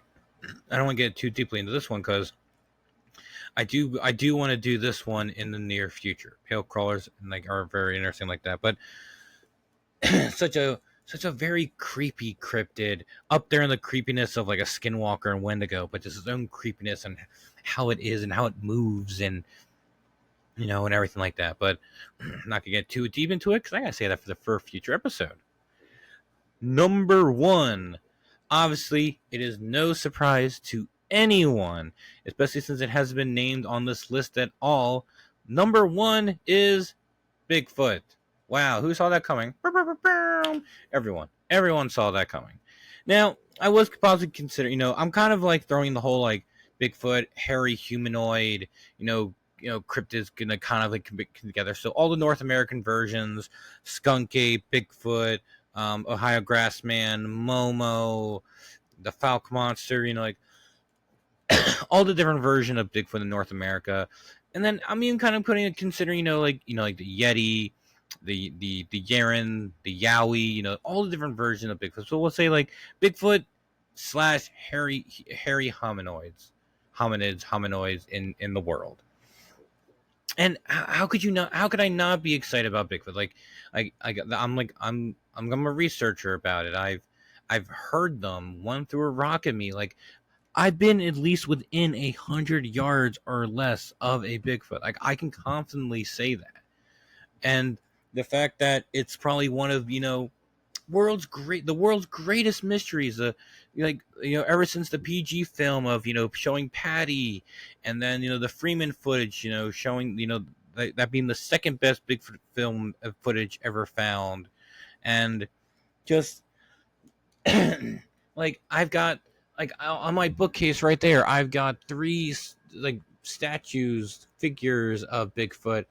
I don't want to get too deeply into this one because I do want to do this one in the near future. Pale crawlers are very interesting like that, but such a very creepy cryptid, up there in the creepiness of like a skinwalker and Wendigo, but just its own creepiness and how it is and how it moves and and everything like that. But I'm not gonna get too deep into it because I gotta say that for future episode. Number one, obviously, it is no surprise to anyone, especially since it hasn't been named on this list at all. Number one is Bigfoot. Wow, who saw that coming? Everyone saw that coming. Now, I was possibly considering, I'm kind of like throwing the whole like Bigfoot, hairy humanoid, cryptids gonna kind of like come together. So all the North American versions, Skunk Ape, Bigfoot, Ohio Grassman, Momo, the Falk Monster, like all the different version of Bigfoot in North America. And then I'm even kind of considering, like the Yeti, the Yaren, the Yowie, all the different versions of Bigfoot. So we'll say like Bigfoot slash hairy hominoids in the world. And how could you not? How could I not be excited about Bigfoot? I'm a researcher about it. I've heard them one through a rock at me. Like I've been at least within 100 yards or less of a Bigfoot. Like I can confidently say that. And the fact that it's probably one of the world's greatest mysteries. Ever since the PG film of showing Patty, and then the Freeman footage, showing that being the second best Bigfoot film footage ever found, and just like I've got on my bookcase right there, I've got three like statues, figures of Bigfoot,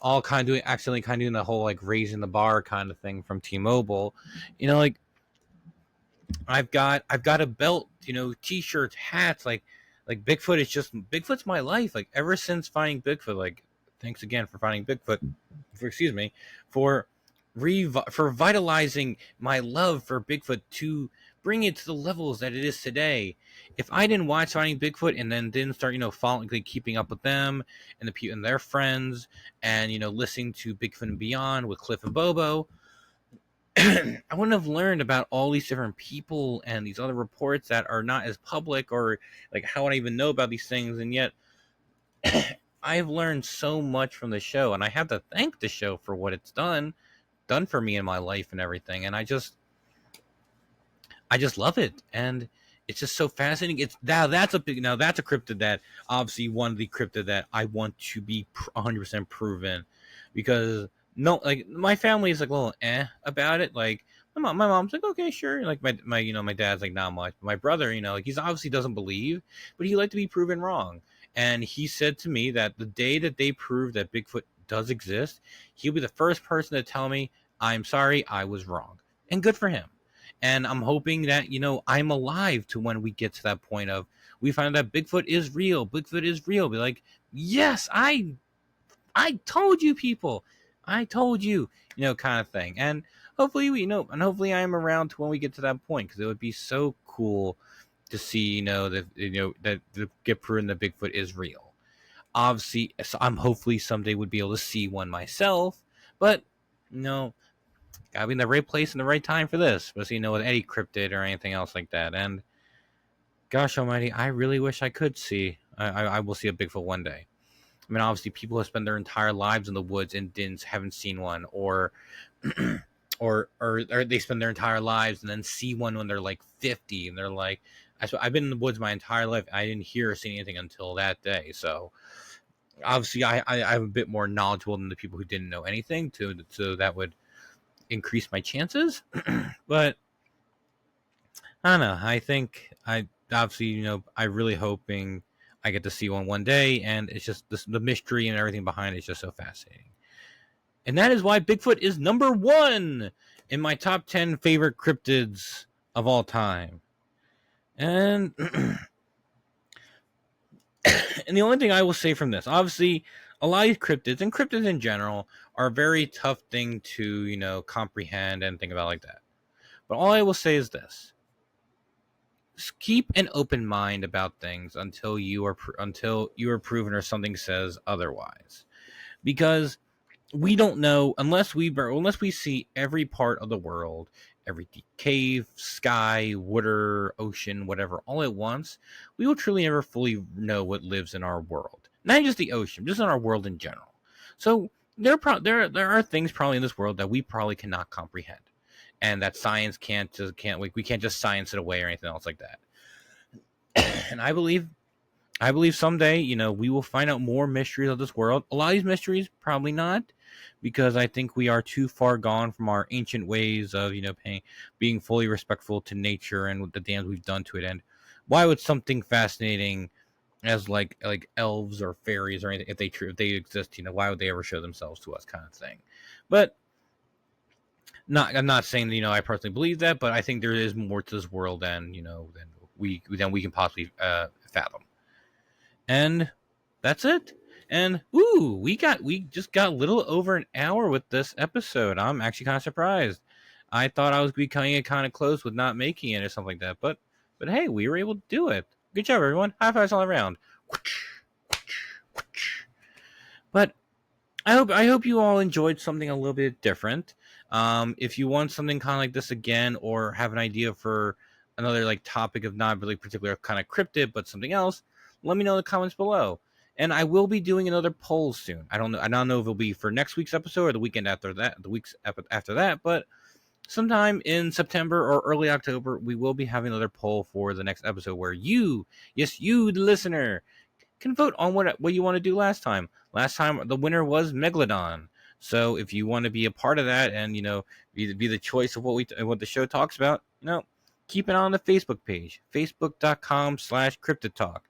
all kind of accidentally doing the whole like raising the bar kind of thing from T-Mobile. Like I've got a belt, t-shirts, hats, like Bigfoot's my life. Like ever since finding Bigfoot, like thanks again for finding Bigfoot, for for vitalizing my love for Bigfoot to bring it to the levels that it is today. If I didn't watch Finding Bigfoot and then didn't start, following, like, keeping up with them and and their friends, and listening to Bigfoot and Beyond with Cliff and Bobo, I wouldn't have learned about all these different people and these other reports that are not as public, or like how would I even know about these things? And yet I've learned so much from the show, and I have to thank the show for what it's done for me in my life and everything. And I just love it, and it's just so fascinating. It's that's a cryptid that obviously one of the cryptid that I want to be 100% proven, because no, like my family is like a little about it. Like my mom's like, okay, sure. Like my dad's like not much. But my brother, like he's obviously doesn't believe, but he like to be proven wrong. And he said to me that the day that they prove that Bigfoot does exist, he'll be the first person to tell me, I'm sorry, I was wrong. And good for him. And I'm hoping that, I'm alive to when we get to that point of we find out that Bigfoot is real. Bigfoot is real. Be like, yes, I told you, people. I told you, kind of thing. And hopefully hopefully I'm around to when we get to that point, because it would be so cool to see, that get proven that Bigfoot is real. Obviously, so I'm hopefully someday would be able to see one myself, but gotta be in the right place in the right time for this, especially with any cryptid or anything else like that. And gosh almighty, I really wish I could see. I will see a Bigfoot one day. I mean, obviously, people have spent their entire lives in the woods and haven't seen one, or or they spend their entire lives and then see one when they're like 50, and they're like, I've been in the woods my entire life. I didn't hear or see anything until that day. So obviously, I'm a bit more knowledgeable than the people who didn't know anything. So that would increase my chances. But I don't know. I think I obviously, I really hoping I get to see one day, and it's just the mystery and everything behind it is just so fascinating. And that is why Bigfoot is number 1 in my top 10 favorite cryptids of all time. And and the only thing I will say from this, obviously, a lot of these cryptids and cryptids in general are a very tough thing to, comprehend and think about like that. But all I will say is this: just keep an open mind about things until you are proven or something says otherwise, because we don't know unless we see every part of the world, every cave, sky, water, ocean, whatever, all at once. We will truly never fully know what lives in our world, not just the ocean, just in our world in general. So there are things probably in this world that we probably cannot comprehend, and that science can't we can't just science it away or anything else like that. And I believe someday, we will find out more mysteries of this world. A lot of these mysteries, probably not, because I think we are too far gone from our ancient ways of, being fully respectful to nature and the damage we've done to it. And why would something fascinating as like elves or fairies or anything, if they exist, why would they ever show themselves to us, kind of thing? But I'm not saying that, I personally believe that, but I think there is more to this world than we can possibly fathom. And that's it. And we just got a little over an hour with this episode. I'm actually kind of surprised. I thought I was becoming kind of close with not making it or something like that, but hey, we were able to do it. Good job, everyone. High fives all around. But I hope you all enjoyed something a little bit different. If you want something kind of like this again, or have an idea for another like topic of not really particular kind of cryptid, but something else, let me know in the comments below. And I will be doing another poll soon. I don't know if it'll be for next week's episode or the weekend after that, the weeks after that, but sometime in September or early October, we will be having another poll for the next episode where you, yes, you, the listener, can vote on what you want to do last time. Last time, the winner was Megalodon. So if you want to be a part of that and, be the choice of what the show talks about, keep it on the Facebook page, facebook.com/CryptidTalk.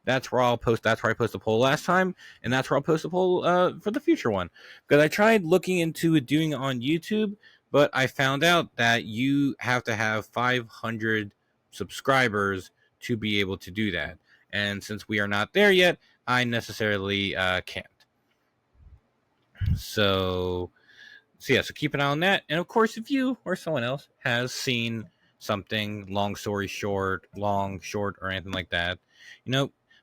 That's where I'll post. That's where I posted the poll last time, and that's where I'll post the poll for the future one. Because I tried looking into doing it on YouTube, but I found out that you have to have 500 subscribers to be able to do that. And since we are not there yet, I necessarily can't. So keep an eye on that. And of course, if you or someone else has seen something, long, short, or anything like that,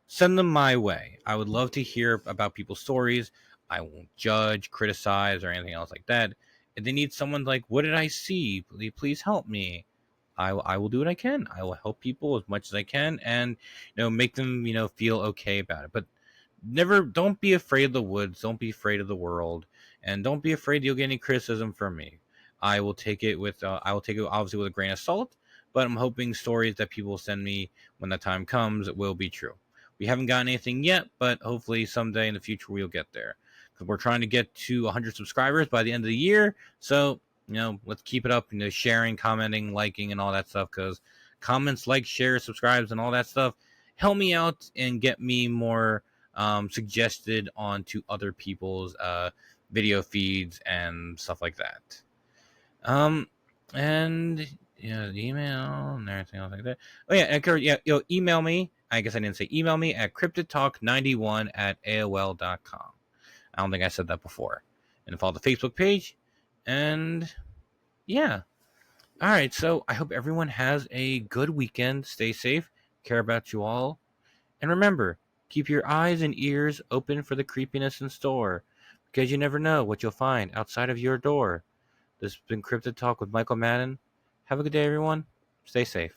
send them my way. I would love to hear about people's stories. I won't judge, criticize, or anything else like that. If they need someone like, what did I see? Please help me. I will do what I can. I will help people as much as I can, and make them feel okay about it. But don't be afraid of the woods. Don't be afraid of the world, and don't be afraid you'll get any criticism from me. I will take it obviously with a grain of salt, but I'm hoping stories that people send me when the time comes will be true. We haven't gotten anything yet, but hopefully someday in the future we'll get there. Because we're trying to get to 100 subscribers by the end of the year, so let's keep it up. Sharing, commenting, liking, and all that stuff. Because comments, like, share, subscribes, and all that stuff help me out and get me more suggested onto other people's video feeds and stuff like that. And email and everything else like that. Oh yeah, email me. I guess I didn't say email me at cryptidtalk91@aol.com. I don't think I said that before. And follow the Facebook page. And yeah. All right. So I hope everyone has a good weekend. Stay safe. Care about you all. And remember, keep your eyes and ears open for the creepiness in store, because you never know what you'll find outside of your door. This has been Cryptid Talk with Michael Madden. Have a good day, everyone. Stay safe.